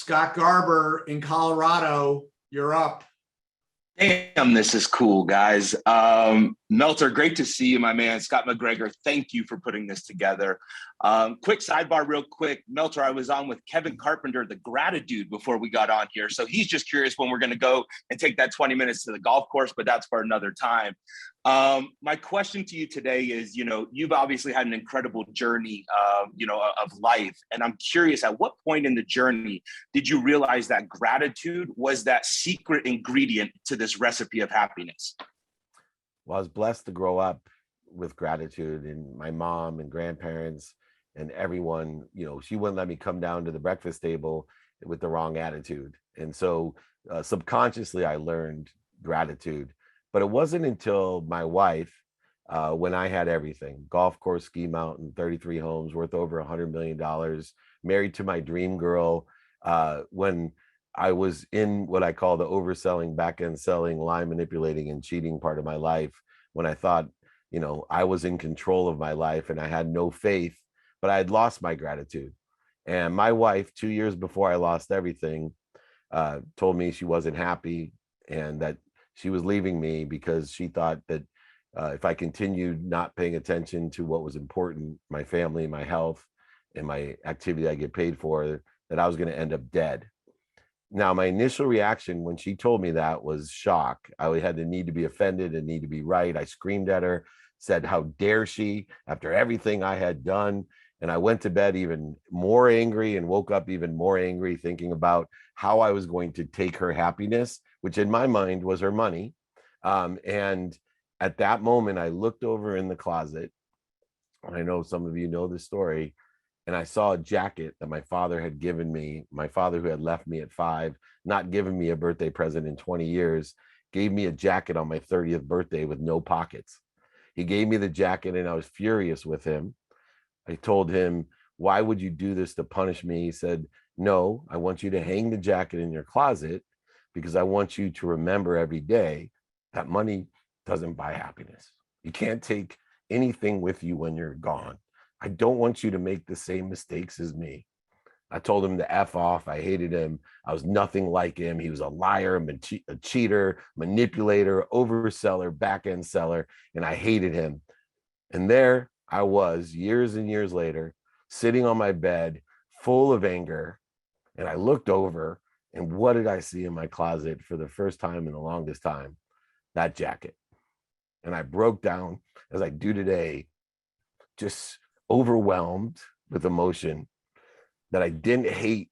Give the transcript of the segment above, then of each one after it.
Scott Garber in Colorado, you're up. Damn, this is cool, guys. Meltzer, great to see you, my man. Scott McGregor, thank you for putting this together. Quick sidebar real quick. Meltzer, I was on with Kevin Carpenter, the Gratitude, before we got on here. So he's just curious when we're going to go and take that 20 minutes to the golf course, but that's for another time. My question to you today is, you've obviously had an incredible journey, of life. And I'm curious, at what point in the journey did you realize that gratitude was that secret ingredient to this recipe of happiness? Well, I was blessed to grow up with gratitude, and my mom and grandparents and everyone, she wouldn't let me come down to the breakfast table with the wrong attitude. And so subconsciously, I learned gratitude. But it wasn't until my wife, when I had everything, golf course, ski mountain, 33 homes worth over $100 million, married to my dream girl, when I was in what I call the overselling, back-end selling, line manipulating, and cheating part of my life, when I thought, I was in control of my life and I had no faith, but I had lost my gratitude. And my wife, 2 years before I lost everything, told me she wasn't happy and that she was leaving me because she thought that if I continued not paying attention to what was important, my family, my health, and my activity I get paid for, that I was going to end up dead. Now, my initial reaction when she told me that was shock. I had the need to be offended and need to be right. I screamed at her, said, how dare she, after everything I had done. And I went to bed even more angry and woke up even more angry, thinking about how I was going to take her happiness, which in my mind was her money. And at that moment, I looked over in the closet. I know some of you know this story. And I saw a jacket that my father had given me. My father, who had left me at 5, not given me a birthday present in 20 years, gave me a jacket on my 30th birthday with no pockets. He gave me the jacket and I was furious with him. I told him, why would you do this to punish me? He said, no, I want you to hang the jacket in your closet because I want you to remember every day that money doesn't buy happiness. You can't take anything with you when you're gone. I don't want you to make the same mistakes as me. I told him to F off. I hated him. I was nothing like him. He was a liar, a cheater, manipulator, overseller, back-end seller, and I hated him. And there I was, years and years later, sitting on my bed, full of anger, and I looked over, and what did I see in my closet for the first time in the longest time? That jacket. And I broke down, as I do today, just overwhelmed with emotion that I didn't hate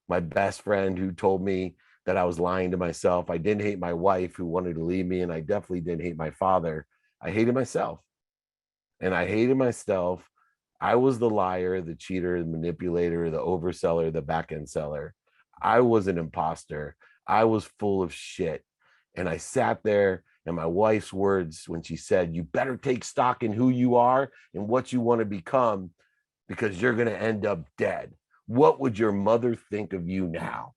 my best friend who told me that I was lying to myself. I didn't hate my wife who wanted to leave me, and I definitely didn't hate my father. I hated myself. And I hated myself. I was the liar, the cheater, the manipulator, the overseller, the back-end seller. I was an imposter. I was full of shit. And I sat there, and my wife's words when she said, you better take stock in who you are and what you want to become, because you're going to end up dead. What would your mother think of you now?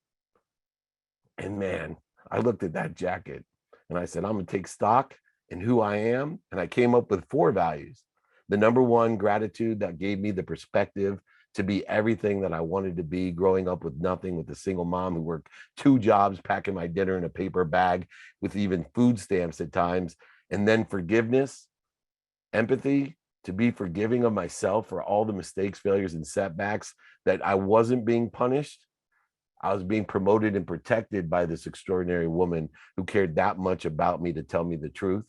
And man, I looked at that jacket and I said, I'm going to take stock in who I am. And I came up with 4 values. The number one, gratitude, that gave me the perspective to be everything that I wanted to be, growing up with nothing, with a single mom who worked 2 jobs, packing my dinner in a paper bag with even food stamps at times. And then forgiveness, empathy, to be forgiving of myself for all the mistakes, failures, and setbacks, that I wasn't being punished. I was being promoted and protected by this extraordinary woman who cared that much about me to tell me the truth.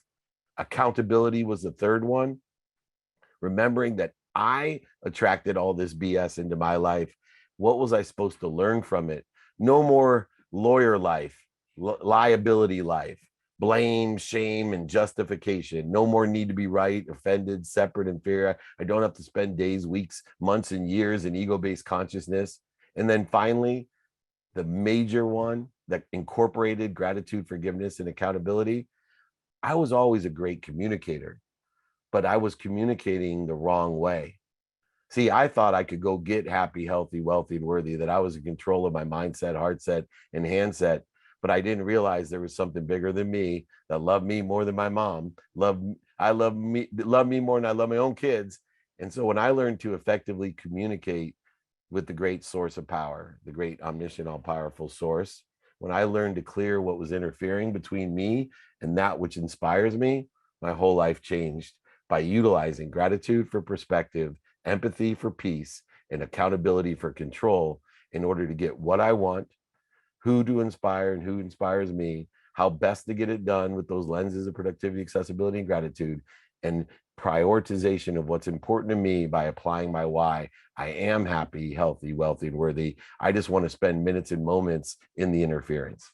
Accountability was the third one. Remembering that I attracted all this BS into my life. What was I supposed to learn from it? No more lawyer life, liability life, blame, shame, and justification. No more need to be right, offended, separate, inferior. I don't have to spend days, weeks, months, and years in ego-based consciousness. And then finally, the major one that incorporated gratitude, forgiveness, and accountability. I was always a great communicator, but I was communicating the wrong way. See, I thought I could go get happy, healthy, wealthy, and worthy, that I was in control of my mindset, heart set, and handset. But I didn't realize there was something bigger than me that loved me more than my mom. Loved me more than I love my own kids. And so when I learned to effectively communicate with the great source of power, the great omniscient, all powerful source. When I learned to clear what was interfering between me and that which inspires me, my whole life changed by utilizing gratitude for perspective, empathy for peace, and accountability for control in order to get what I want, who to inspire and who inspires me, how best to get it done with those lenses of productivity, accessibility, and gratitude, and prioritization of what's important to me by applying my why. I am happy, healthy, wealthy, and worthy. I just want to spend minutes and moments in the interference.